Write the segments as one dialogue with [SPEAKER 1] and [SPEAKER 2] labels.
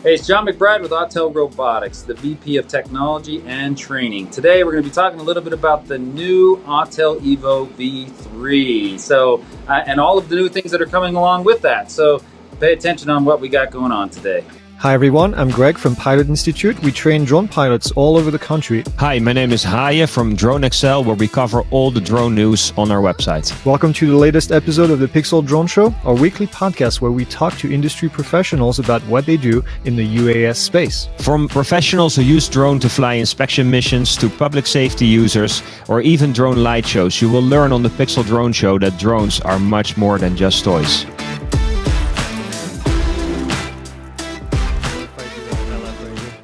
[SPEAKER 1] Hey, it's John Mcbride with Autel Robotics, the VP of Technology and Training. Today, we're going to be talking a little bit about the new Autel Evo V3. And all of the new things that are coming along with that. So, pay attention on what we got going on today.
[SPEAKER 2] Hi everyone, I'm Greg from Pilot Institute. We train drone pilots all over the country.
[SPEAKER 3] Hi, my name is Haye from DroneXL, where we cover all the drone news on our website.
[SPEAKER 2] Welcome to the latest episode of the PiXL Drone Show, our weekly podcast where we talk to industry professionals about what they do in the UAS space.
[SPEAKER 3] From professionals who use drone to fly inspection missions to public safety users or even drone light shows, you will learn on the PiXL Drone Show that drones are much more than just toys.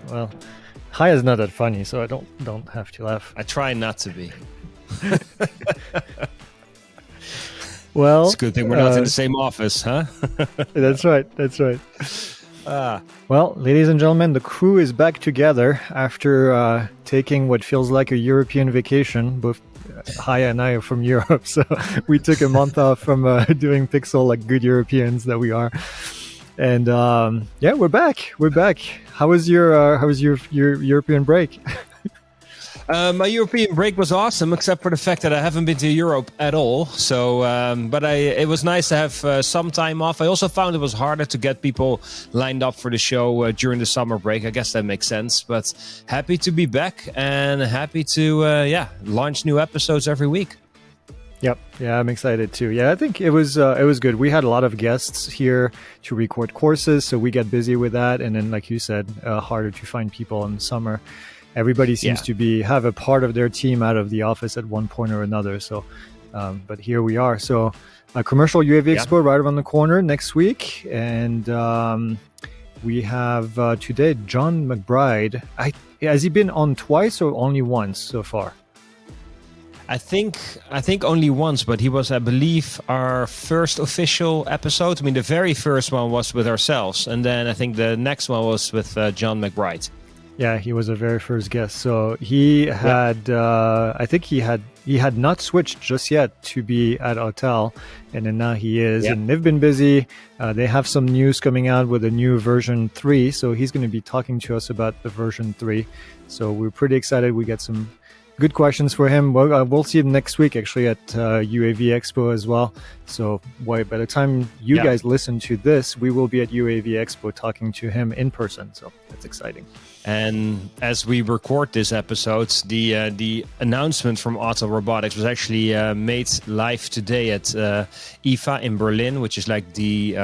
[SPEAKER 2] Well, Haye is not that funny, so I don't have to laugh.
[SPEAKER 3] I try not to be.
[SPEAKER 2] Well,
[SPEAKER 3] it's a good thing we're not in the same office, huh?
[SPEAKER 2] That's right. Well, ladies and gentlemen, the crew is back together after taking what feels like a European vacation. Both Haye and I are from Europe, so we took a month off from doing PiXL like good Europeans that we are. And yeah, we're back. How was your European break?
[SPEAKER 3] My European break was awesome, except for the fact that I haven't been to Europe at all. So, it was nice to have some time off. I also found it was harder to get people lined up for the show during the summer break. I guess that makes sense. But happy to be back and happy to launch new episodes every week.
[SPEAKER 2] Yep. Yeah, I'm excited too. Yeah, I think it was good. We had a lot of guests here to record courses, so we get busy with that. And then, like you said, harder to find people in the summer. Everybody seems to have a part of their team out of the office at one point or another. So, but here we are. So, Commercial UAV Expo right around the corner next week, and we have today John Mcbride. Has he been on twice or only once so far?
[SPEAKER 3] I think only once, but he was, I believe, our first official episode. I mean, the very first one was with ourselves, and then I think the next one was with John Mcbride.
[SPEAKER 2] Yeah, he was a very first guest. So he had, I think he had not switched just yet to be at Autel, and then now he is. Yep. And they've been busy. They have some news coming out with a new version 3, so he's going to be talking to us about the version 3. So we're pretty excited. We get some good questions for him. We'll see him next week, actually, at UAV Expo as well. So by the time you guys listen to this, we will be at UAV Expo talking to him in person. So that's exciting.
[SPEAKER 3] And as we record this episode, the announcement from Autel Robotics was actually made live today at IFA in Berlin, which is like the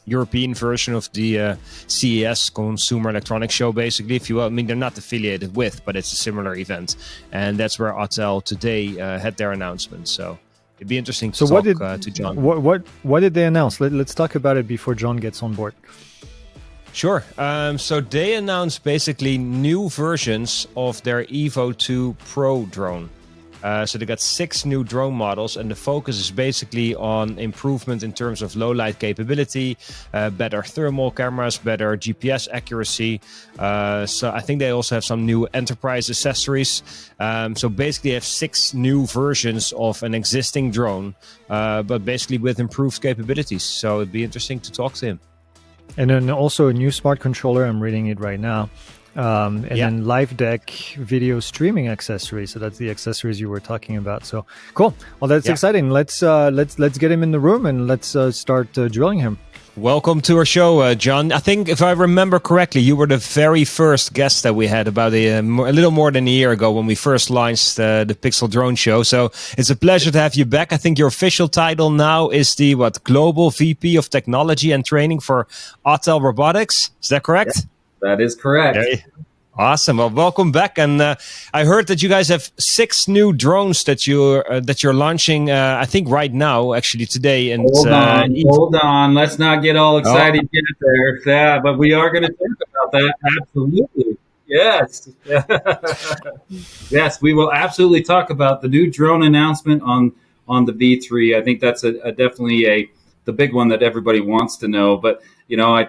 [SPEAKER 3] European version of the CES, Consumer Electronics Show, basically, if you will. I mean, they're not affiliated with, but it's a similar event. And that's where Autel today had their announcement. So it'd be interesting to talk to John.
[SPEAKER 2] What did they announce? Let's talk about it before John gets on board.
[SPEAKER 3] Sure. So they announced basically new versions of their Evo II Pro drone. So they got 6 new drone models, and the focus is basically on improvement in terms of low light capability, better thermal cameras, better GPS accuracy. So I think they also have some new enterprise accessories. So basically they have 6 new versions of an existing drone, but basically with improved capabilities. So it'd be interesting to talk to him.
[SPEAKER 2] And then also a new smart controller. I'm reading it right now. Then live deck video streaming accessories. So that's the accessories you were talking about. So cool. Well, that's exciting. Let's get him in the room and let's start drilling him.
[SPEAKER 3] Welcome to our show, John. I think if I remember correctly, you were the very first guest that we had about a little more than a year ago when we first launched the PiXL Drone Show. So it's a pleasure to have you back. I think your official title now is the Global VP of Technology and Training for Autel Robotics. Is that correct?
[SPEAKER 1] Yes, that is correct.
[SPEAKER 3] Okay. Awesome. Well, welcome back. And I heard that you guys have 6 new drones that you're launching. I think right now, actually today. And
[SPEAKER 1] hold on. Let's not get all excited yet there. Yeah, but we are going to talk about that. Absolutely. Yes. Yes, we will absolutely talk about the new drone announcement on the V3. I think that's definitely the big one that everybody wants to know. But I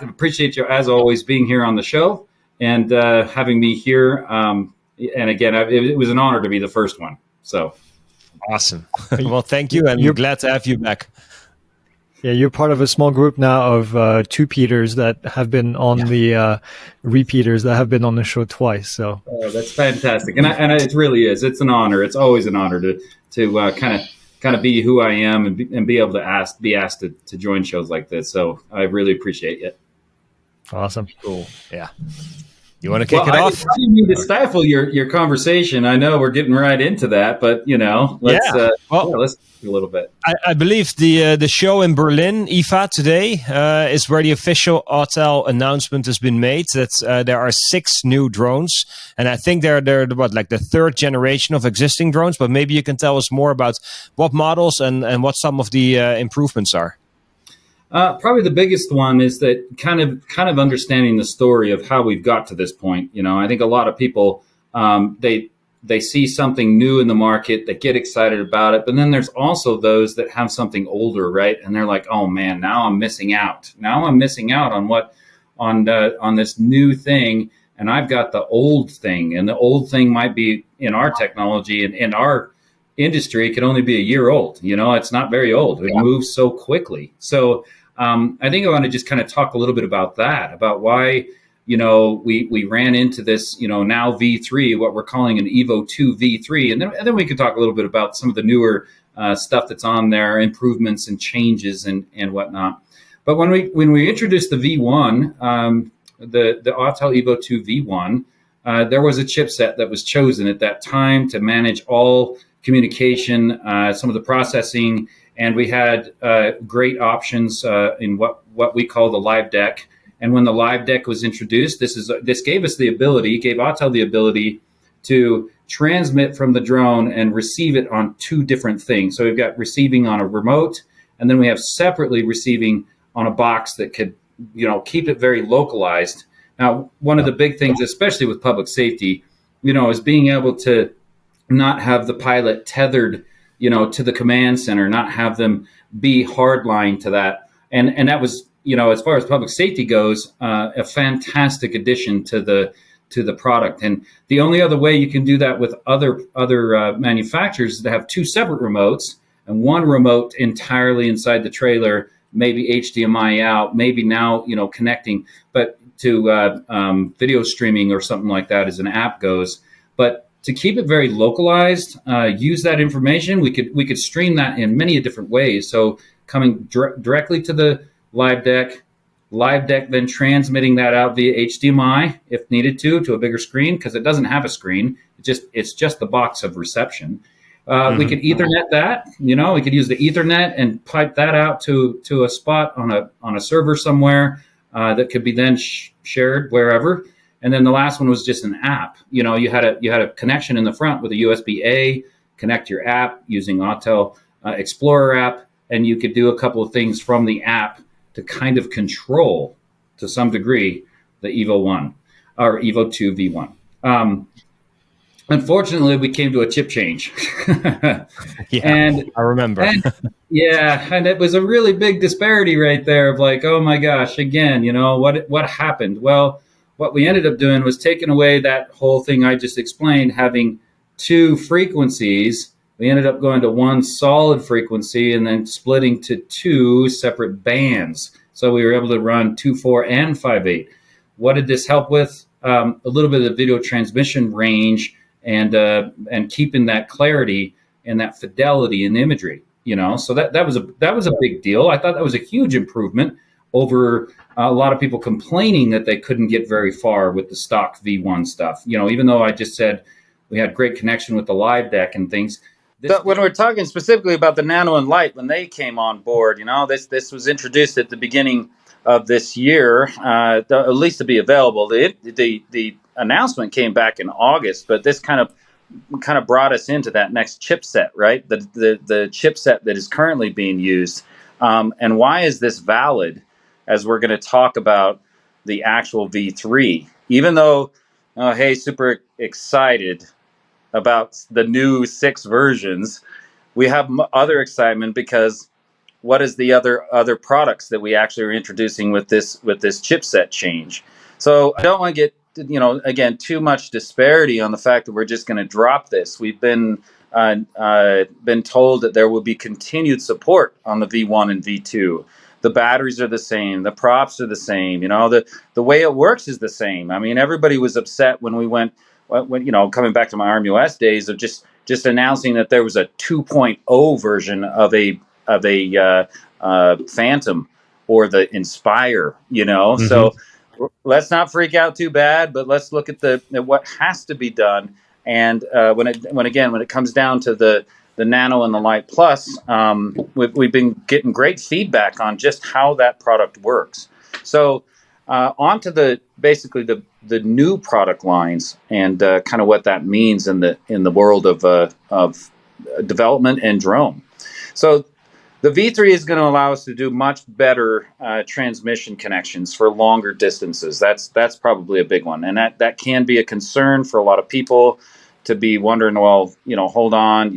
[SPEAKER 1] appreciate you as always being here on the show. And having me here, and again, it was an honor to be the first one. So
[SPEAKER 3] awesome! Well, thank you, and you're glad to have you back.
[SPEAKER 2] Yeah, you're part of a small group now of two Peters that have been on the repeaters that have been on the show twice. So
[SPEAKER 1] that's fantastic, and it really is. It's an honor. It's always an honor to kind of be who I am and be able to be asked to join shows like this. So I really appreciate it.
[SPEAKER 2] Awesome,
[SPEAKER 3] cool, yeah. You want to kick it off?
[SPEAKER 1] I didn't mean to stifle your conversation. I know we're getting right into that, but let's let's do a little bit.
[SPEAKER 3] I believe the show in Berlin, IFA today, is where the official Autel announcement has been made. That there are 6 new drones, and I think they're like the 3rd generation of existing drones. But maybe you can tell us more about what models and what some of the improvements are.
[SPEAKER 1] Probably the biggest one is that kind of understanding the story of how we've got to this point. I think a lot of people they see something new in the market, they get excited about it, but then there's also those that have something older, right? And they're like, oh man, now I'm missing out. Now I'm missing out on this new thing, and I've got the old thing, and the old thing might be in our technology and in our industry, it can only be a year old. It's not very old. It moves so quickly. So I think I want to just kind of talk a little bit about that, about why, we ran into this, now V3, what we're calling an Evo II V3. And then we could talk a little bit about some of the newer stuff that's on there, improvements and changes and whatnot. But when we introduced the V1, the Autel Evo II V1, there was a chipset that was chosen at that time to manage all communication, some of the processing, and we had great options in what we call the live deck. And when the live deck was introduced, this gave Autel the ability to transmit from the drone and receive it on 2 different things. So we've got receiving on a remote, and then we have separately receiving on a box that could, keep it very localized. Now, one of the big things, especially with public safety, is being able to not have the pilot tethered, to the command center, not have them be hardline to that. And that was, as far as public safety goes, a fantastic addition to the product. And the only other way you can do that with other manufacturers is to have 2 separate remotes, and one remote entirely inside the trailer, maybe HDMI out, maybe now, connecting, but to video streaming or something like that as an app goes. But to keep it very localized, use that information, we could stream that in many different ways. So coming directly to the live deck then transmitting that out via HDMI if needed to a bigger screen, because it doesn't have a screen. It's just the box of reception. We could Ethernet that. We could use the Ethernet and pipe that out to a spot on a server somewhere that could be then shared wherever. And then the last one was just an app. You had a connection in the front with a USB-A, connect your app using Autel Explorer app, and you could do a couple of things from the app to kind of control, to some degree, the Evo 1 or Evo 2 V1. Unfortunately, we came to a chip change.
[SPEAKER 3] And I remember.
[SPEAKER 1] And it was a really big disparity right there of like, oh my gosh, again, what happened? Well, what we ended up doing was taking away that whole thing I just explained, having 2 frequencies. We ended up going to 1 solid frequency and then splitting to 2 separate bands. So we were able to run 2.4 and 5.8. What did this help with? A little bit of the video transmission range and keeping that clarity and that fidelity in the imagery. So that was a big deal. I thought that was a huge improvement over a lot of people complaining that they couldn't get very far with the stock V1 stuff. Even though I just said we had great connection with the live deck and things. When we're talking specifically about the Nano and Light, when they came on board, this was introduced at the beginning of this year, at least to be available. The announcement came back in August, but this kind of brought us into that next chipset, right? The chipset that is currently being used. And why is this valid? As we're going to talk about the actual V3, even though, super excited about the new 6 versions, we have other excitement because what is the other products that we actually are introducing with this chipset change? So I don't want to get, again, too much disparity on the fact that we're just going to drop this. We've been been told that there will be continued support on the V1 and V2. The batteries are the same. The props are the same. The way it works is the same. I mean, everybody was upset when we went, coming back to my RMUS days of just announcing that there was a 2.0 version of a Phantom or the Inspire.
[SPEAKER 3] Mm-hmm.
[SPEAKER 1] So let's not freak out too bad, but let's look at what has to be done. And when it comes down to the Nano and the Lite Plus, we've been getting great feedback on just how that product works. So on to basically the new product lines and kind of what that means in the world of development and drone. So the V3 is going to allow us to do much better transmission connections for longer distances. That's probably a big one, and that can be a concern for a lot of people to be wondering. Well, hold on,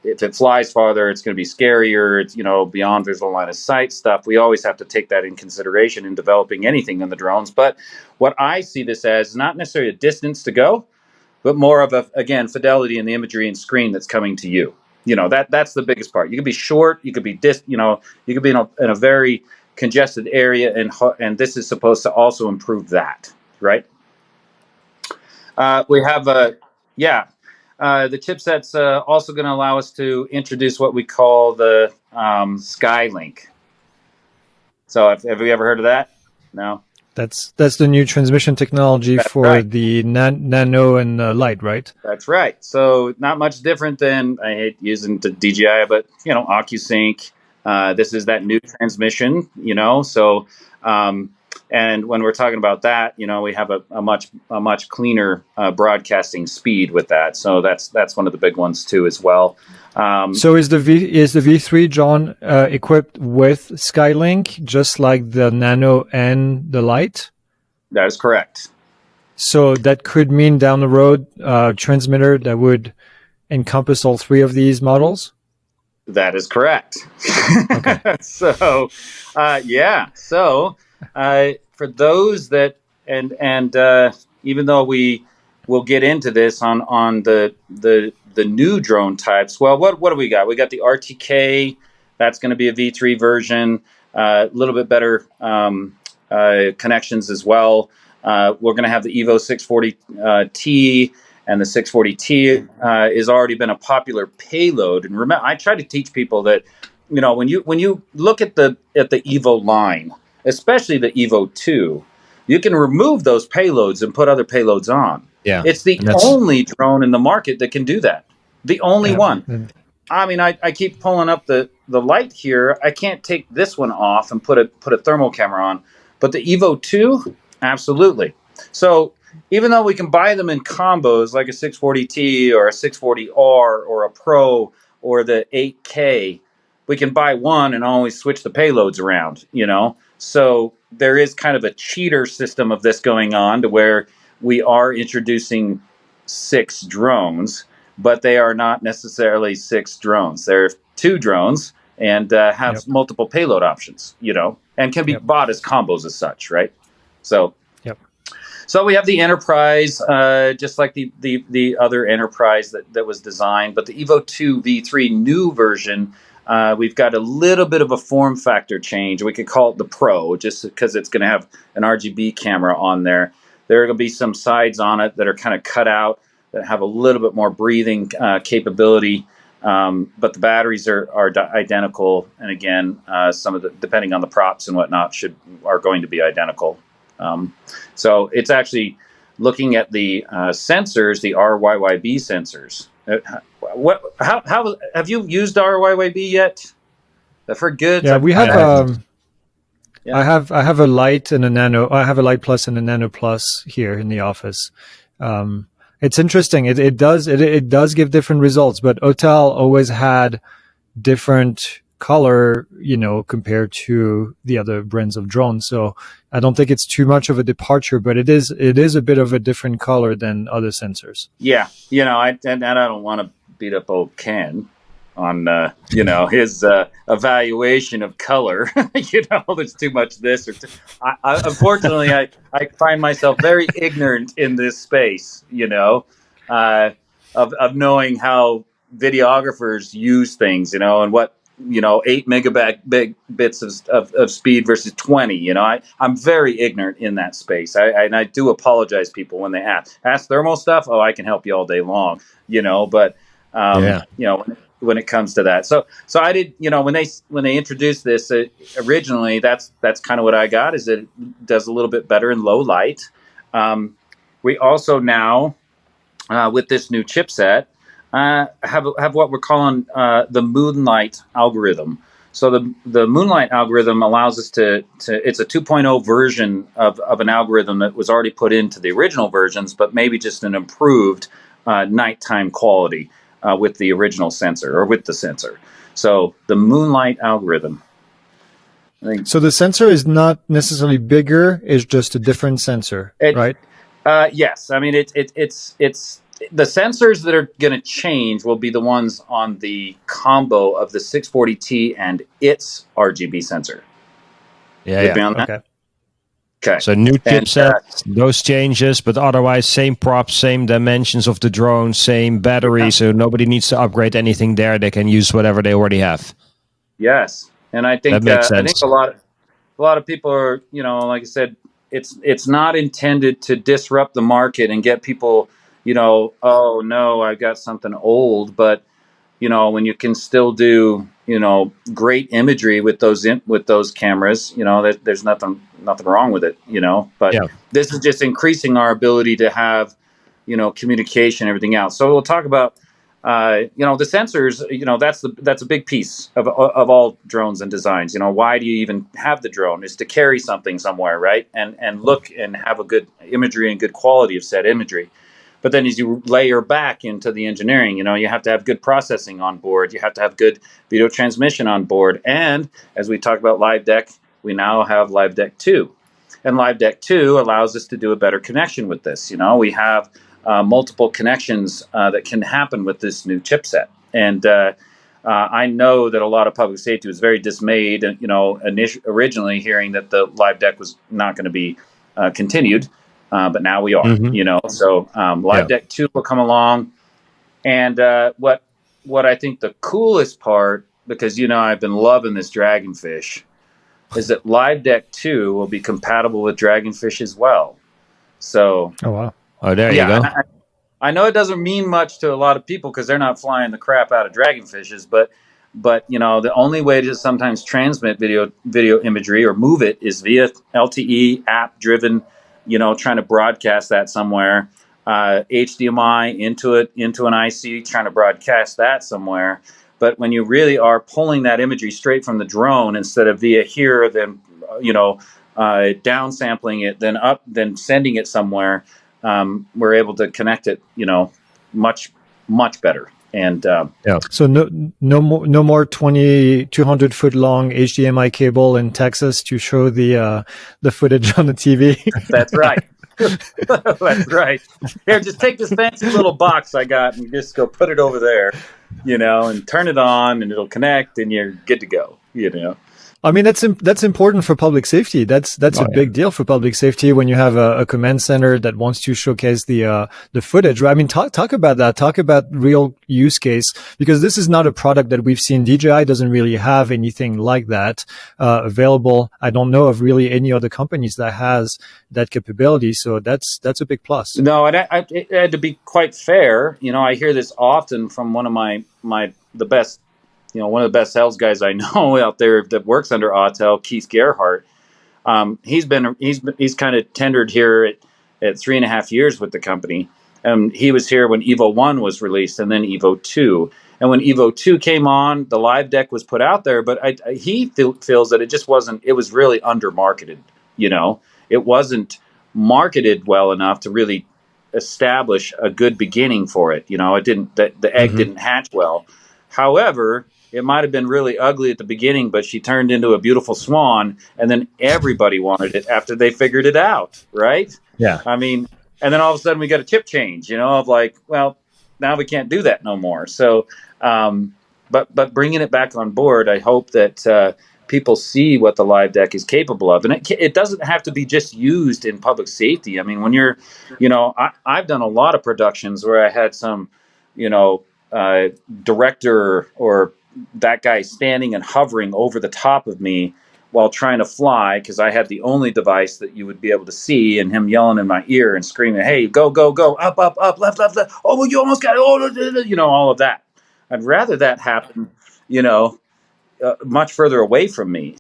[SPEAKER 1] if it flies farther, it's going to be scarier. It's beyond visual line of sight stuff. We always have to take that in consideration in developing anything in the drones. But what I see this as is not necessarily a distance to go, but more of fidelity in the imagery and screen that's coming to you. That's the biggest part. You could be short, you could be you could be in a very congested area, and this is supposed to also improve that, right? We have the chipset's also going to allow us to introduce what we call the Skylink. So have we ever heard of that? No.
[SPEAKER 2] That's the new transmission technology the Nano and Lite, right?
[SPEAKER 1] That's right. So not much different than, I hate using the DJI, but OcuSync. This is that new transmission. So and when we're talking about that, we have a much cleaner broadcasting speed with that. So that's one of the big ones too as well.
[SPEAKER 2] So is the V3, John, equipped with Skylink, just like the Nano and the Lite?
[SPEAKER 1] That is correct.
[SPEAKER 2] So that could mean down the road transmitter that would encompass all three of these models?
[SPEAKER 1] That is correct. Okay. So, So for those that and even though we will get into this on the new drone types, well, what do we got? We got the RTK. That's going to be a V3 version. A little bit better connections as well. We're going to have the Evo 640T, and the 640T has already been a popular payload. And remember, I try to teach people that when you look at the Evo line, especially the Evo 2, you can remove those payloads and put other payloads on.
[SPEAKER 3] Yeah,
[SPEAKER 1] it's the only drone in the market that can do that. The only one. I mean, I keep pulling up the Lite here. I can't take this one off and put a thermal camera on, but the Evo 2, absolutely. So even though we can buy them in combos like a 640T or a 640R or a Pro or the 8K, we can buy one and always switch the payloads around, So there is kind of a cheater system of this going on to where we are introducing 6 drones, but they are not necessarily 6 drones. They're 2 drones and have multiple payload options, and can be bought as combos as such, right? So we have the Enterprise, just like the other Enterprise that was designed, but the Evo II V3 new version, we've got a little bit of a form factor change. We could call it the Pro, just because it's going to have an RGB camera on there. There are going to be some sides on it that are kind of cut out that have a little bit more breathing capability, but the batteries are identical. And again, some of the, depending on the props and whatnot, are going to be identical. So it's actually looking at the sensors, the RYYB sensors. How have you used RYYB yet? I've heard good.
[SPEAKER 2] Yeah, we have. I have a Lite and a Nano. I have a Lite Plus and a Nano Plus here in the office. It's interesting. It does give different results, but Autel always had different color, compared to the other brands of drones. So I don't think it's too much of a departure, but it is a bit of a different color than other sensors.
[SPEAKER 1] Yeah, I don't want to beat up old Ken on his evaluation of color. There's too much this or unfortunately I find myself very ignorant in this space. of knowing how videographers use things, and what 8 megabits of speed versus 20. I'm very ignorant in that space. And I do apologize, people, when they ask thermal stuff. Oh, I can help you all day long, but when it comes to that. So I did, when they introduced this originally, that's kind of what I got, is it does a little bit better in low light. We also now, with this new chipset, have what we're calling the Moonlight algorithm. So the Moonlight algorithm allows us to it's a 2.0 version of an algorithm that was already put into the original versions, but maybe just an improved nighttime quality with the original sensor, or with the sensor. So the Moonlight algorithm.
[SPEAKER 2] So the sensor is not necessarily bigger; it's just a different sensor, right?
[SPEAKER 1] Yes. I mean, it's the sensors that are going to change will be the ones on the combo of the 640T and its RGB sensor.
[SPEAKER 3] Okay. So new chipset, those changes, but otherwise same props, same dimensions of the drone, same battery. So nobody needs to upgrade anything there. They can use whatever they already have.
[SPEAKER 1] Yes, and I think
[SPEAKER 3] that makes sense.
[SPEAKER 1] I think a lot of people are, like I said, it's not intended to disrupt the market and get people, oh no, I got something old, but when you can still do, great imagery with those cameras, there's nothing wrong with it, but this is just increasing our ability to have, communication, everything else. So we'll talk about, the sensors, that's a big piece of all drones and designs. Why do you even have the drone? Is to carry something somewhere, right? And look and have a good imagery and good quality of said imagery. But then as you layer back into the engineering, you have to have good processing on board. You have to have good video transmission on board. And as we talked about Live Deck, we now have Live Deck 2. And Live Deck 2 allows us to do a better connection with this. We have multiple connections that can happen with this new chipset. And I know that a lot of public safety was very dismayed, originally hearing that the Live Deck was not going to be continued. But now we are, so Live Deck 2 will come along. And what I think the coolest part, because, I've been loving this Dragonfish, is that Live Deck 2 will be compatible with Dragonfish as well. So,
[SPEAKER 2] oh, wow.
[SPEAKER 3] Oh, there you go.
[SPEAKER 1] I know it doesn't mean much to a lot of people because they're not flying the crap out of Dragonfishes, but the only way to sometimes transmit video imagery or move it is via LTE app driven, trying to broadcast that somewhere, HDMI into an IC, trying to broadcast that somewhere. But when you really are pulling that imagery straight from the drone instead of via here, then downsampling it, then sending it somewhere, we're able to connect it, much better. And
[SPEAKER 2] so no more 200 foot long HDMI cable in Texas to show the footage on the TV.
[SPEAKER 1] That's right. That's right. Here, just take this fancy little box I got and just go put it over there, and turn it on, and it'll connect, and you're good to go.
[SPEAKER 2] I mean, that's important for public safety. That's a big deal for public safety when you have a command center that wants to showcase the footage. Right? I mean, talk about that. Talk about real use case, because this is not a product that we've seen. DJI doesn't really have anything like that available. I don't know of really any other companies that has that capability. So that's a big plus.
[SPEAKER 1] No, and I had to be quite fair. I hear this often from one of the best. One of the best sales guys I know out there that works under Autel, Keith Gerhardt. He's kind of tendered here at 3.5 years with the company. He was here when Evo 1 was released, and then Evo 2. And when Evo 2 came on, the Live Deck was put out there, but he feels that it just wasn't. It was really under-marketed. It wasn't marketed well enough to really establish a good beginning for it. It didn't. The egg didn't hatch well. However, it might have been really ugly at the beginning, but she turned into a beautiful swan, and then everybody wanted it after they figured it out, right?
[SPEAKER 3] Yeah.
[SPEAKER 1] I mean, and then all of a sudden we got a chip change, of like, well, now we can't do that no more. So, but bringing it back on board, I hope that people see what the Live Deck is capable of. And it doesn't have to be just used in public safety. I mean, when you're, I've done a lot of productions where I had some you know, director or that guy standing and hovering over the top of me while trying to fly, because I had the only device that you would be able to see, and him yelling in my ear and screaming, "Hey, go, go, go, up, up, up, left, left, left. Oh, well, you almost got it. Oh, you know, all of that. I'd rather that happen, you know, much further away from me.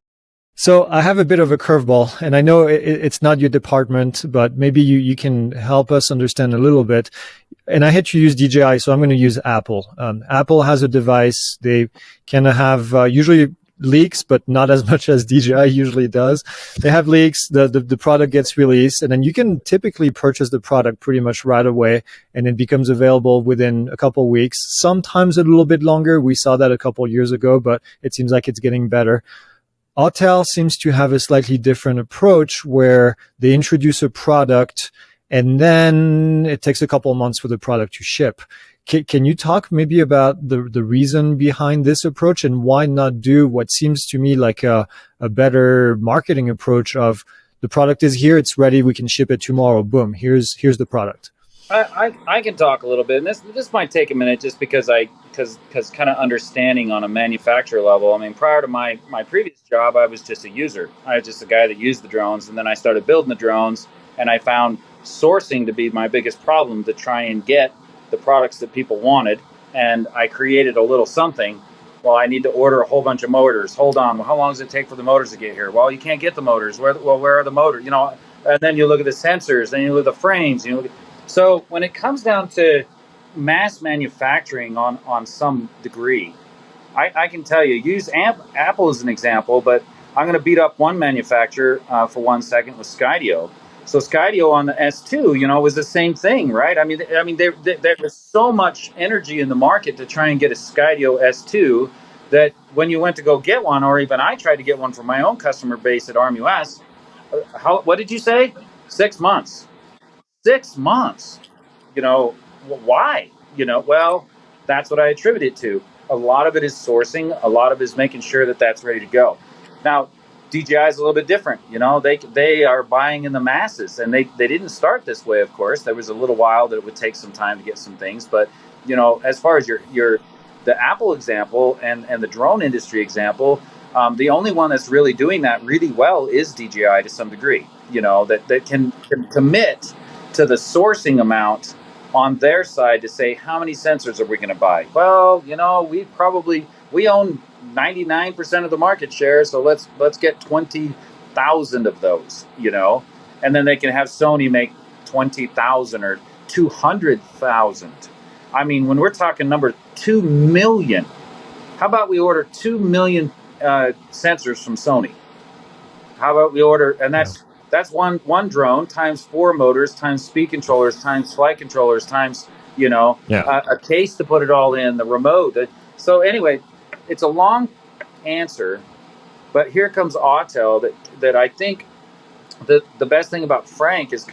[SPEAKER 2] So I have a bit of a curveball, and I know it's not your department, but maybe you can help us understand a little bit. And I had to use DJI, so I'm going to use Apple. Apple has a device. They kind of have usually leaks, but not as much as DJI usually does. They have leaks. The product gets released, and then you can typically purchase the product pretty much right away, and it becomes available within a couple of weeks. Sometimes a little bit longer. We saw that a couple of years ago, but it seems like it's getting better. Autel seems to have a slightly different approach where they introduce a product and then it takes a couple of months for the product to ship. Can you talk maybe about the reason behind this approach, and why not do what seems to me like a better marketing approach of the product is here, it's ready, we can ship it tomorrow, boom, here's the product?
[SPEAKER 1] I can talk a little bit, and this might take a minute just because kind of understanding on a manufacturer level. I mean, prior to my previous job, I was just a user. I was just a guy that used the drones, and then I started building the drones, and I found sourcing to be my biggest problem, to try and get the products that people wanted. And I created a little something. Well, I need to order a whole bunch of motors. Hold on. Well, how long does it take for the motors to get here? Well, you can't get the motors. Where are the motors? You know, and then you look at the sensors, then you look at the frames, you know. So when it comes down to mass manufacturing on some degree, I can tell you, use Apple as an example, but I'm going to beat up one manufacturer for 1 second with Skydio. So Skydio on the S2, you know, was the same thing, right? I mean, there was so much energy in the market to try and get a Skydio S2 that when you went to go get one, or even I tried to get one for my own customer base at ArmUS, what did you say? 6 months. 6 months. You know, why? You know, well, that's what I attribute it to. A lot of it is sourcing. A lot of it is making sure that that's ready to go. Now, DJI is a little bit different. You know, they are buying in the masses, and they didn't start this way, of course. There was a little while that it would take some time to get some things. But, you know, as far as the Apple example and the drone industry example, the only one that's really doing that really well is DJI to some degree. You know, that can commit to the sourcing amount on their side to say, how many sensors are we going to buy? Well, you know, we own 99% of the market share, so let's get 20,000 of those, you know, and then they can have Sony make 20,000 or 200,000. I mean, when we're talking number 2 million, how about we order 2 million sensors from Sony? How about we order, and that's one drone times 4 motors times speed controllers times flight controllers times, you know, a case to put it all in, the remote. So anyway, it's a long answer, but here comes Autel that I think the best thing about Frank is he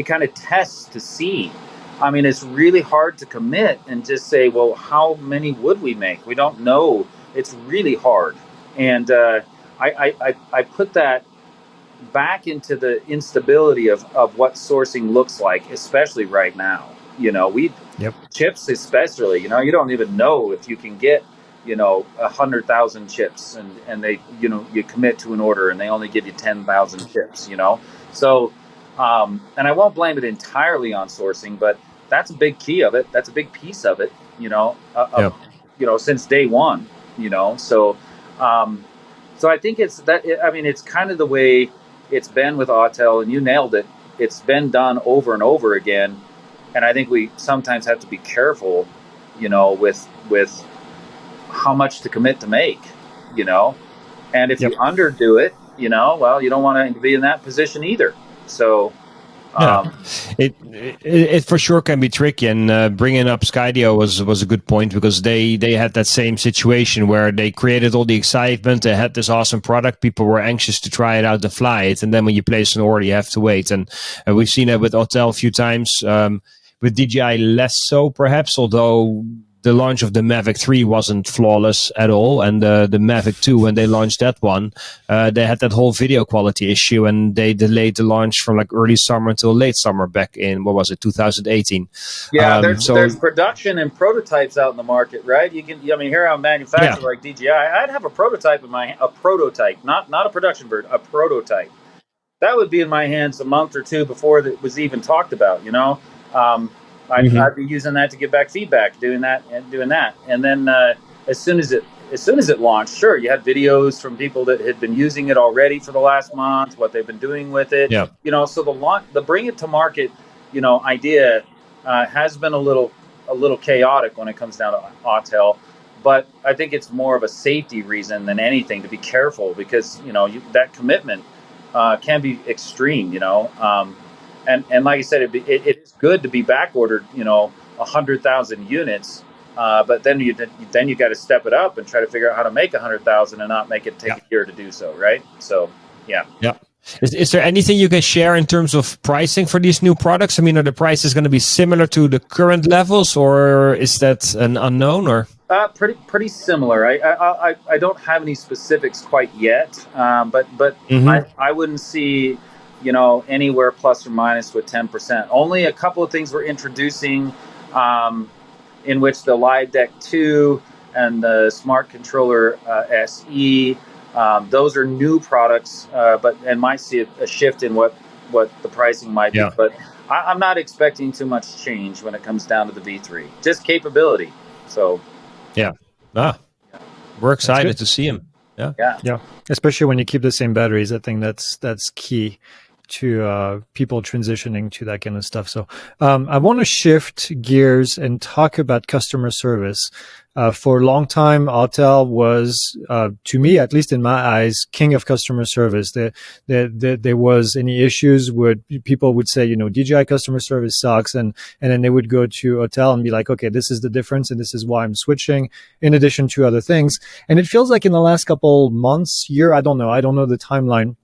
[SPEAKER 1] kind of tests to see. I mean, it's really hard to commit and just say, well, how many would we make? We don't know. It's really hard. And I put that back into the instability of what sourcing looks like, especially right now. You know, chips especially, you know, you don't even know if you can get, you know, 100,000 chips, and they, you know, you commit to an order and they only give you 10,000 chips, you know. So, and I won't blame it entirely on sourcing, but that's a big key of it. That's a big piece of it, you know, you know, since day one, you know. So, so I think it's that. I mean, it's kind of the way it's been with Autel, and you nailed it. It's been done over and over again, and I think we sometimes have to be careful, you know, with how much to commit to make, you know, and if you underdo it, you know, well, you don't want to be in that position either. So.
[SPEAKER 3] It for sure can be tricky, and bringing up Skydio was a good point, because they had that same situation where they created all the excitement, they had this awesome product, people were anxious to try it out and fly it, and then when you place an order you have to wait, and we've seen it with Autel a few times, with DJI less so perhaps, although the launch of the Mavic 3 wasn't flawless at all, and the Mavic 2, when they launched that one, they had that whole video quality issue, and they delayed the launch from like early summer until late summer back in, what was it, 2018.
[SPEAKER 4] Yeah, there's production and prototypes out in the market, right? You can, I mean, here I'm a manufacturer like DJI. I'd have a prototype in my, a prototype, not a production bird, a prototype. That would be in my hands a month or two before it was even talked about, you know. I'd be using that to give back feedback, doing that, and then as soon as it launched, sure, you had videos from people that had been using it already for the last month, what they've been doing with it, you know. So the bring it to market, you know, idea has been a little chaotic when it comes down to Autel, but I think it's more of a safety reason than anything, to be careful, because you know that commitment can be extreme, you know. And like I said, it is good to be back ordered, you know, 100,000 units, but then you got to step it up and try to figure out how to make 100,000 and not make it take a year to do so, right? So, yeah.
[SPEAKER 3] Is there anything you can share in terms of pricing for these new products? I mean, are the prices going to be similar to the current levels, or is that an unknown? Or
[SPEAKER 4] pretty similar. I don't have any specifics quite yet, but I wouldn't see, you know, anywhere plus or minus with 10%. Only a couple of things we're introducing, in which the Live Deck 2 and the Smart Controller SE, those are new products, and might see a shift in what the pricing might be. But I'm not expecting too much change when it comes down to the V3. Just capability. So
[SPEAKER 3] we're excited to see him.
[SPEAKER 2] Yeah. Especially when you keep the same batteries. I think that's key to people transitioning to that kind of stuff. So I want to shift gears and talk about customer service. For a long time, Autel was, to me, at least in my eyes, king of customer service. There was any issues, people would say, you know, DJI customer service sucks, and then they would go to Autel and be like, okay, this is the difference, and this is why I'm switching, in addition to other things. And it feels like in the last couple months, year, I don't know the timeline,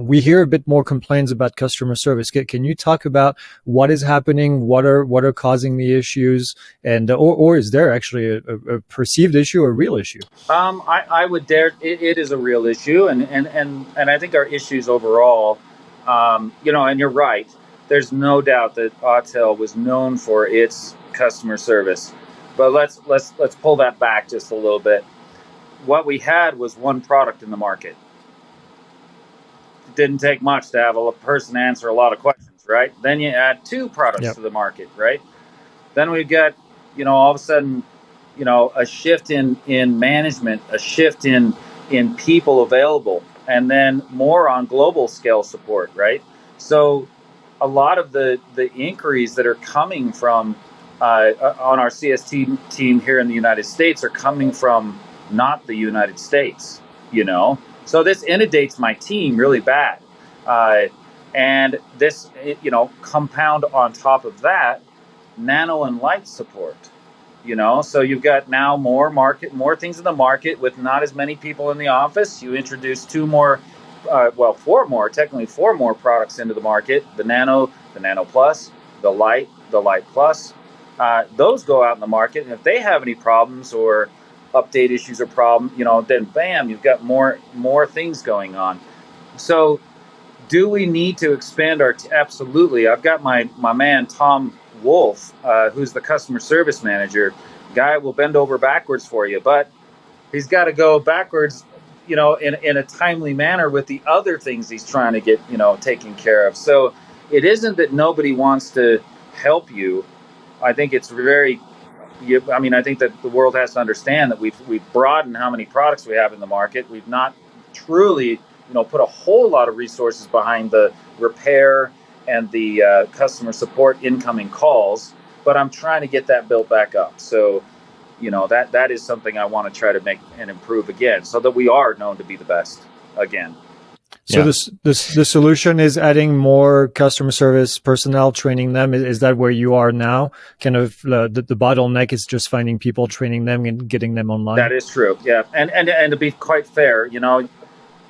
[SPEAKER 2] we hear a bit more complaints about customer service. Can you talk about what is happening? What are causing the issues? And or is there actually a perceived issue or real issue?
[SPEAKER 4] I would dare. It is a real issue, and I think our issues overall, you know, and you're right. There's no doubt that Autel was known for its customer service, but let's pull that back just a little bit. What we had was one product in the market. Didn't take much to have a person answer a lot of questions, right? Then you add two products to the market, right? Then we've got, you know, all of a sudden, you know, a shift in management, a shift in people available, and then more on global scale support, right? So a lot of the inquiries that are coming from on our CST team here in the United States are coming from not the United States, you know. So this inundates my team really bad. And this, you know, compound on top of that, nano and light support, you know. So you've got now more things in the market with not as many people in the office. You introduce four more products into the market, the Nano Plus, the Light Plus. Those go out in the market, and if they have any problems or update issues or problem, you know, then bam, you've got more things going on. So do we need to expand absolutely. I've got my man Tom Wolf, who's the customer service manager. Guy will bend over backwards for you, but he's got to go backwards, you know, in a timely manner with the other things he's trying to get, you know, taken care of. So it isn't that nobody wants to help you. I think it's I think that the world has to understand that we've broadened how many products we have in the market. We've not truly, you know, put a whole lot of resources behind the repair and the customer support incoming calls, but I'm trying to get that built back up. So, you know, that is something I want to try to make and improve again, so that we are known to be the best again.
[SPEAKER 2] So the solution is adding more customer service personnel, training them. Is that where you are now? Kind of the bottleneck is just finding people, training them, and getting them online.
[SPEAKER 4] That is true. Yeah, and to be quite fair, you know,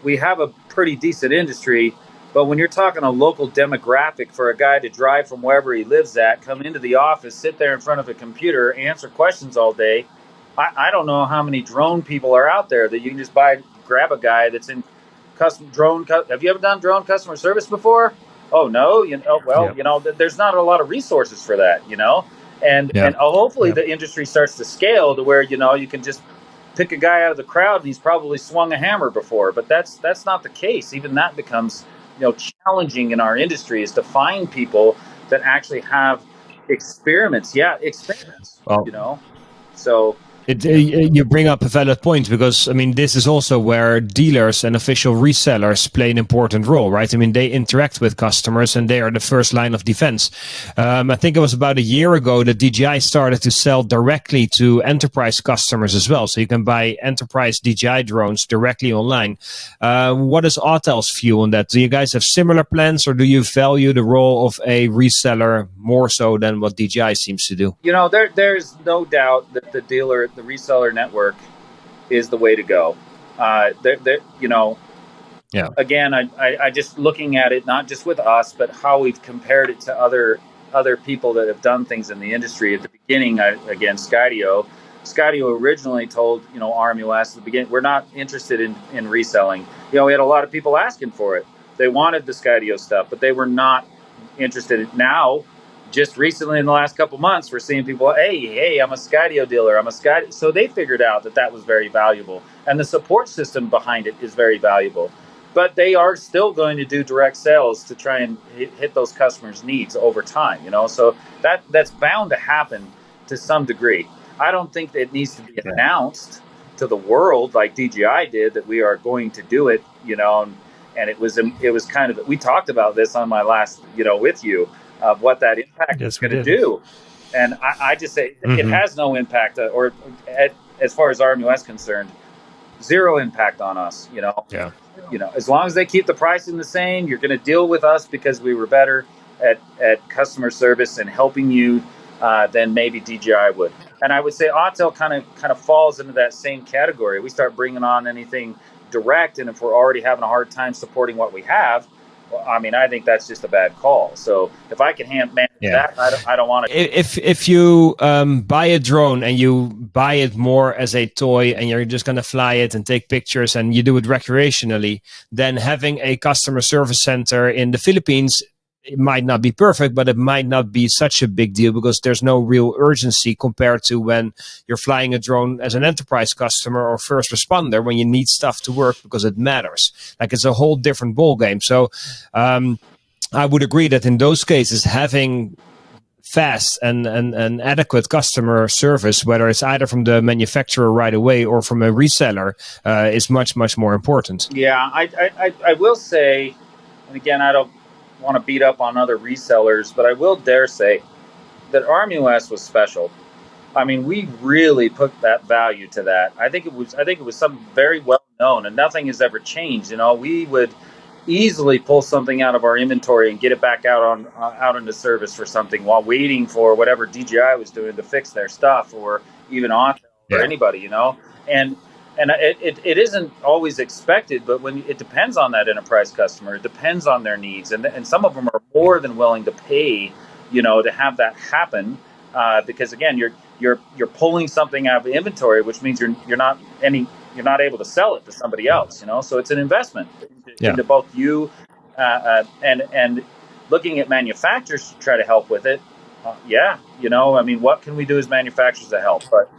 [SPEAKER 4] we have a pretty decent industry, But when you're talking a local demographic for a guy to drive from wherever he lives at, come into the office, sit there in front of a computer, answer questions all day, I don't know how many drone people are out there that you can just grab a guy that's in custom drone. Have you ever done drone customer service before? Oh no, there's not a lot of resources for that, and hopefully the industry starts to scale to where you can just pick a guy out of the crowd and he's probably swung a hammer before, but that's not the case. Even that becomes challenging in our industry, is to find people that actually have experiments.
[SPEAKER 3] Well,
[SPEAKER 4] So
[SPEAKER 3] you bring up a valid point, because I mean, this is also where dealers and official resellers play an important role, right? I mean, they interact with customers and they are the first line of defense. I think it was about a year ago that DJI started to sell directly to enterprise customers as well. So you can buy enterprise DJI drones directly online. What is Autel's view on that? Do you guys have similar plans, or do you value the role of a reseller more so than what DJI seems to do?
[SPEAKER 4] There's no doubt that the reseller network is the way to go. Again, I just looking at it, not just with us, but how we've compared it to other people that have done things in the industry. At the beginning, Skydio originally told RMUS at the beginning, we're not interested in reselling. We had a lot of people asking for it. They wanted the Skydio stuff, but they were not interested. Now, just recently in the last couple months, we're seeing people, hey, I'm a Skydio dealer. So they figured out that was very valuable. And the support system behind it is very valuable. But they are still going to do direct sales to try and hit those customers' needs over time, So that's bound to happen to some degree. I don't think that it needs to be announced to the world like DJI did that we are going to do it, and it was kind of, we talked about this on my last, with you, of what that impact is going to do. And I just say it has no impact, as far as RMUS concerned, zero impact on us, as long as they keep the pricing the same, you're going to deal with us because we were better at customer service and helping you than maybe DJI would. And I would say Autel kind of falls into that same category. We start bringing on anything direct, and if we're already having a hard time supporting what we have, I mean, I think that's just a bad call. So if I can manage that, I don't want to.
[SPEAKER 3] If you buy a drone and you buy it more as a toy and you're just going to fly it and take pictures and you do it recreationally, then having a customer service center in the Philippines, it might not be perfect, but it might not be such a big deal because there's no real urgency compared to when you're flying a drone as an enterprise customer or first responder, when you need stuff to work because it matters. Like, it's a whole different ballgame. So I would agree that in those cases, having fast and adequate customer service, whether it's either from the manufacturer right away or from a reseller, is much, much more important.
[SPEAKER 4] Yeah, I will say, and again, I don't want to beat up on other resellers, but I will dare say that RMUS was special. I mean, we really put that value to that. I think it was something very well known, and nothing has ever changed. We would easily pull something out of our inventory and get it back out into service for something while waiting for whatever DJI was doing to fix their stuff, or even Autel or anybody, And it isn't always expected, but when it depends on that enterprise customer, it depends on their needs, and some of them are more than willing to pay, to have that happen, because again, you're pulling something out of the inventory, which means you're not able to sell it to somebody else, So it's an investment into both you and looking at manufacturers to try to help with it. I mean, what can we do as manufacturers to help? But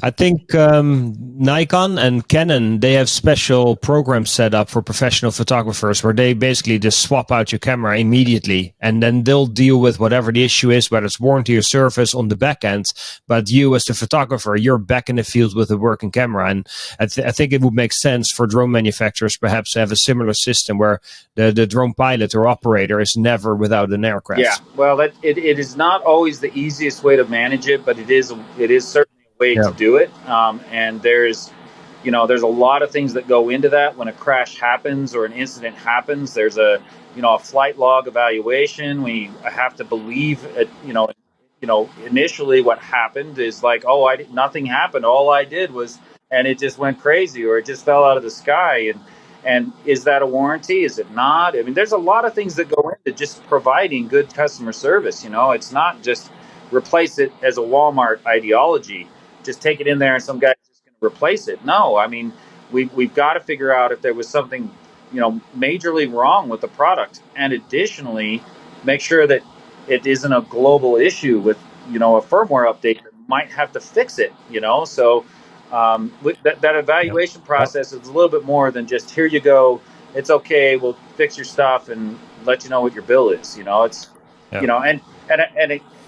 [SPEAKER 3] I think Nikon and Canon, they have special programs set up for professional photographers where they basically just swap out your camera immediately, and then they'll deal with whatever the issue is, whether it's warranty or service on the back end. But you, as the photographer, you're back in the field with a working camera. And I think it would make sense for drone manufacturers perhaps to have a similar system where the drone pilot or operator is never without an aircraft.
[SPEAKER 4] Yeah, well, it is not always the easiest way to manage it, but it is certainly way to do it, and there's a lot of things that go into that. When a crash happens or an incident happens, there's a flight log evaluation. We have to believe it, initially what happened is like, nothing happened, all I did was, and it just went crazy, or it just fell out of the sky, And is that a warranty? Is it not? I mean, there's a lot of things that go into just providing good customer service. You know, it's not just replace it as a Walmart ideology. Just take it in there and some guy's just going to replace it. No, I mean, we've got to figure out if there was something, you know, majorly wrong with the product, and additionally, make sure that it isn't a global issue with, you know, a firmware update that might have to fix it. You know, so that evaluation process is a little bit more than just here you go, it's okay, we'll fix your stuff and let you know what your bill is. You know, it's you know, and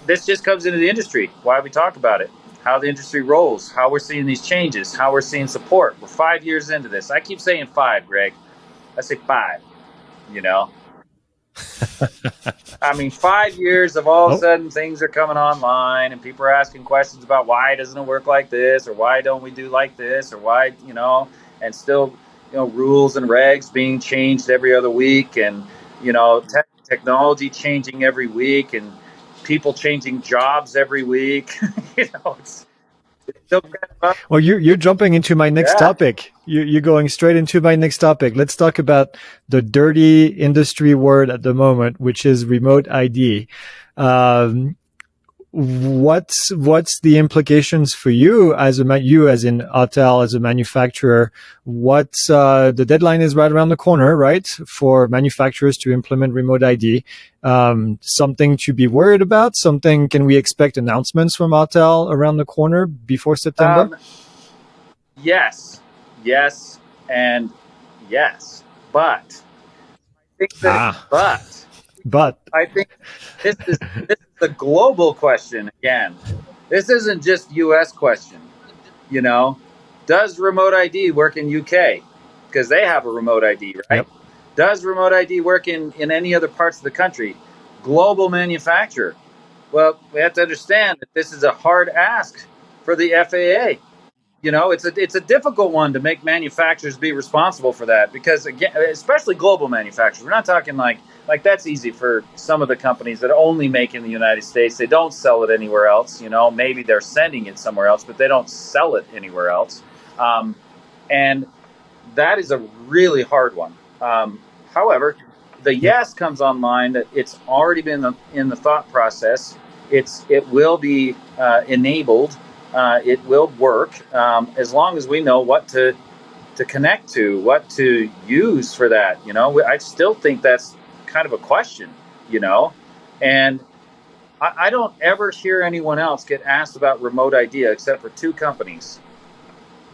[SPEAKER 4] this just comes into the industry. Why we talk about it, how the industry rolls, how we're seeing these changes, how we're seeing support. We're 5 years into this. I keep saying 5, Greg. I say 5. You know, I mean, 5 years of all of a sudden things are coming online and people are asking questions about why doesn't it work like this, or why don't we do like this, or why, you know, and still, you know, rules and regs being changed every other week, and, you know, technology changing every week, and people changing jobs every week. You know, it's still kind of
[SPEAKER 2] well, you're jumping into my next topic. You're going straight into my next topic. Let's talk about the dirty industry word at the moment, which is remote ID. What's the implications for you as you as in Autel as a manufacturer? What's the deadline is right around the corner, right, for manufacturers to implement remote ID? Something to be worried about? Something, can we expect announcements from Autel around the corner before September?
[SPEAKER 4] Yes, and yes, but I think that
[SPEAKER 2] but
[SPEAKER 4] I think this is the global question again. This isn't just U.S. question. You know, does remote ID work in UK? Because they have a remote ID, right? Yep. Does remote ID work in any other parts of the country? Global manufacturer. Well, we have to understand that this is a hard ask for the FAA. You know, it's a difficult one to make manufacturers be responsible for that, because again, especially global manufacturers. We're not talking like that's easy for some of the companies that only make in the United States. They don't sell it anywhere else. You know, maybe they're sending it somewhere else, but they don't sell it anywhere else. And that is a really hard one. However, the yes comes online that it's already been in the thought process. It will be enabled. It will work as long as we know what to connect to, what to use for that. You know, I still think that's kind of a question, you know, and I don't ever hear anyone else get asked about remote ID except for 2 companies,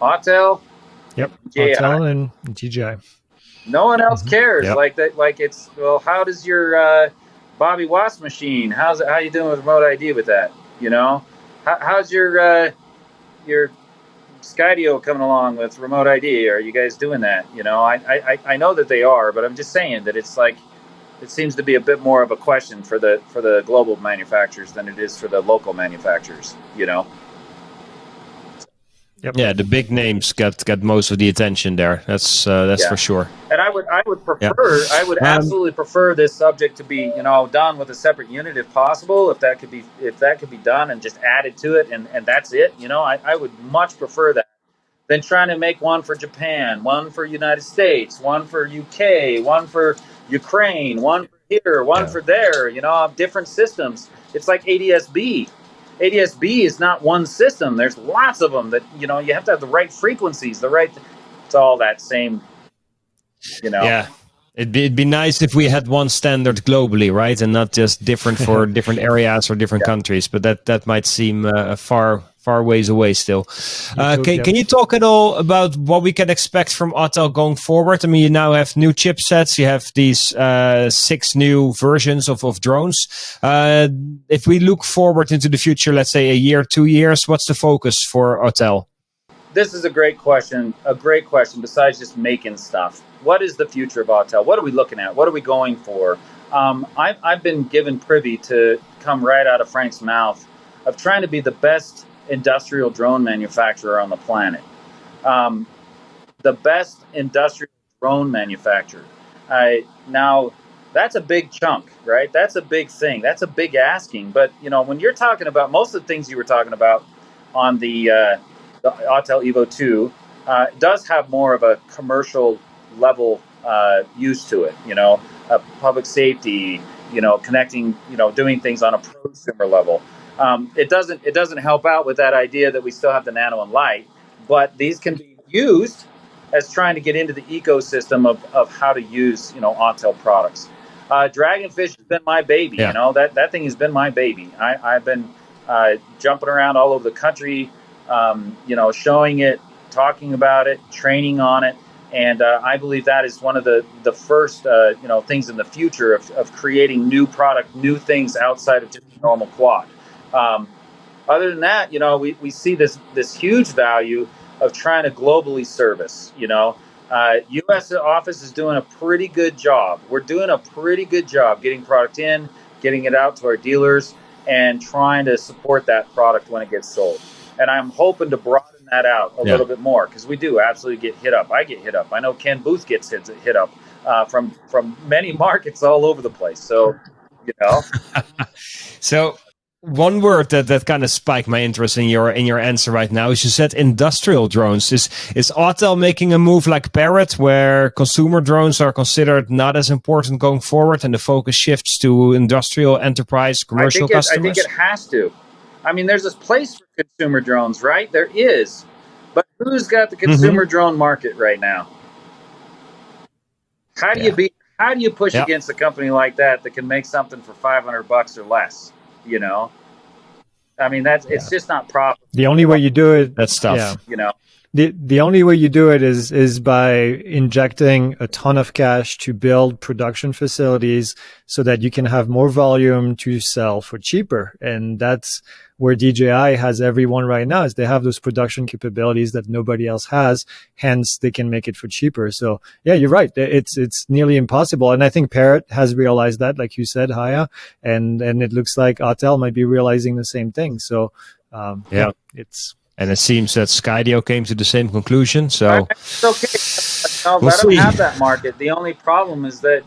[SPEAKER 4] Autel,
[SPEAKER 2] Autel and DJI.
[SPEAKER 4] No one else cares. Like that. Like it's, well, how does your Bobby Watts machine? How you doing with remote ID with that? You know, how's your Skydio coming along with remote ID? Are you guys doing that? You know, I know that they are, but I'm just saying that it's like, it seems to be a bit more of a question for the global manufacturers than it is for the local manufacturers. You know.
[SPEAKER 3] Yep. Yeah, the big names got most of the attention there. That's for sure.
[SPEAKER 4] And I would prefer, I would absolutely prefer this subject to be, you know, done with a separate unit if possible. If that could be done and just added to it, and that's it. You know, I would much prefer that than trying to make one for Japan, one for United States, one for UK, one for Ukraine, one for here, one for there. You know, different systems. It's like ADS-B. ADS-B is not one system. There's lots of them that, you know, you have to have the right frequencies, it's all that same, you know.
[SPEAKER 3] Yeah. It'd be nice if we had one standard globally, right? And not just different for different areas or different countries. But that might seem far ways away still. Can you talk at all about what we can expect from Autel going forward? I mean, you now have new chipsets. You have these 6 new versions of drones. If we look forward into the future, let's say a year, 2 years, what's the focus for Autel?
[SPEAKER 4] This is a great question. Besides just making stuff, what is the future of Autel? What are we looking at? What are we going for? I've been given privy to come right out of Frank's mouth of trying to be the best industrial drone manufacturer on the planet. The best industrial drone manufacturer. Now, that's a big chunk, right? That's a big thing. That's a big asking. But, you know, when you're talking about most of the things you were talking about on the Autel Evo II, does have more of a commercial level use to it. Public safety. Connecting. Doing things on a prosumer level. It doesn't help out with that idea that we still have the nano and light, but these can be used as trying to get into the ecosystem of how to use Autel products. Dragonfish has been my baby.
[SPEAKER 3] Yeah.
[SPEAKER 4] That thing has been my baby. I've been jumping around all over the country, showing it, talking about it, training on it. And I believe that is one of the first things in the future of creating new product, new things outside of just a normal quad. Other than that, we see this huge value of trying to globally service. U.S. office is doing a pretty good job. We're doing a pretty good job getting product in, getting it out to our dealers, and trying to support that product when it gets sold. And I'm hoping to broaden that out a little bit more, because we do absolutely get hit up. I get hit up. I know Ken Booth gets hit up from many markets all over the place. So,
[SPEAKER 3] So one word that kind of spiked my interest in your answer right now is you said industrial drones. Is Autel making a move like Parrot, where consumer drones are considered not as important going forward, and the focus shifts to industrial, enterprise, commercial customers?
[SPEAKER 4] I think it has to. I mean, there's this place for consumer drones, right? There is, but who's got the consumer drone market right now? How do you push against a company like that can make something for $500 or less? I mean, it's just not profitable.
[SPEAKER 2] The only way you do it,
[SPEAKER 3] that's tough.
[SPEAKER 2] Yeah. The only way you do it is by injecting a ton of cash to build production facilities so that you can have more volume to sell for cheaper. And that's where DJI has everyone right now, is they have those production capabilities that nobody else has. Hence, they can make it for cheaper. So yeah, you're right. It's nearly impossible. And I think Parrot has realized that, like you said, Haya, and it looks like Autel might be realizing the same thing. So it's.
[SPEAKER 3] And it seems that Skydio came to the same conclusion. So
[SPEAKER 4] it's okay. Let them have that market. The only problem is that,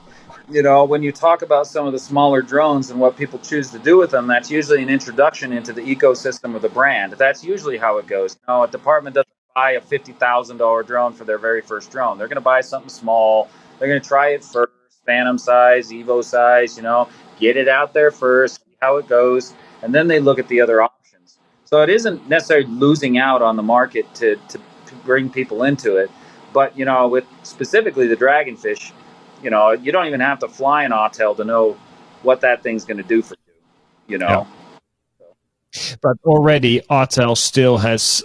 [SPEAKER 4] when you talk about some of the smaller drones and what people choose to do with them, that's usually an introduction into the ecosystem of the brand. That's usually how it goes. A department doesn't buy a $50,000 drone for their very first drone. They're going to buy something small. They're going to try it first, Phantom size, Evo size, get it out there first, see how it goes, and then they look at the other options. So it isn't necessarily losing out on the market to bring people into it. But, with specifically the Dragonfish, you don't even have to fly an Autel to know what that thing's going to do for you,
[SPEAKER 3] Yeah. But already Autel still has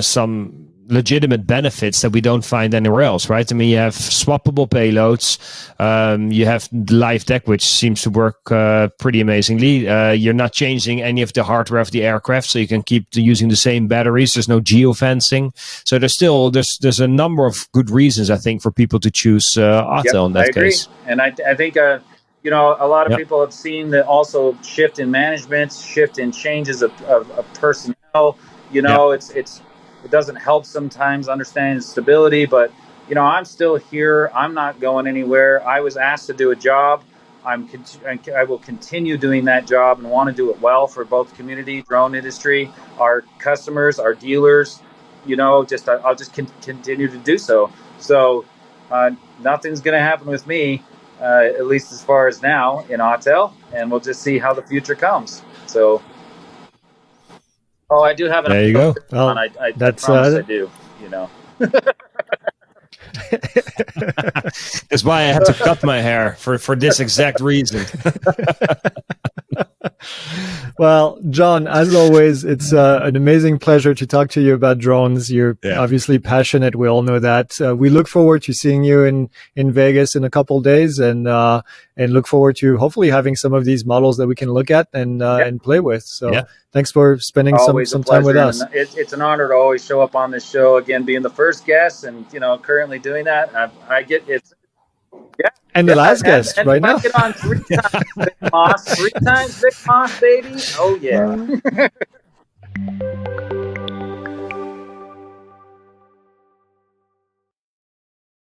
[SPEAKER 3] some legitimate benefits that we don't find anywhere else, right? I mean, you have swappable payloads, you have the live deck, which seems to work pretty amazingly. You're not changing any of the hardware of the aircraft, so you can keep using the same batteries. There's no geofencing, so there's a number of good reasons, I think, for people to choose Autel in that case.
[SPEAKER 4] And I think a lot of people have seen the also shift in management, shift in changes of personnel. It doesn't help sometimes understanding stability, but I'm still here. I'm not going anywhere. I was asked to do a job. I will continue doing that job and want to do it well for both community, drone industry, our customers, our dealers. I'll just continue to do so. So nothing's going to happen with me, at least as far as now in Autel, and we'll just see how the future comes. So. Oh, I do have an.
[SPEAKER 3] There you go.
[SPEAKER 4] Well, I promise I do.
[SPEAKER 3] That's why I had to cut my hair for this exact reason.
[SPEAKER 2] Well, John, as always, it's an amazing pleasure to talk to you about drones. You're obviously passionate. We all know that. We look forward to seeing you in Vegas in a couple of days, and look forward to hopefully having some of these models that we can look at and play with. So thanks for spending some time with us.
[SPEAKER 4] And it's an honor to always show up on this show again, being the first guest, and currently doing that. I get it. Yeah,
[SPEAKER 2] and the last guest right now.
[SPEAKER 4] Get on 3 times, Big Moss. 3 times, Big Moss, baby. Oh yeah.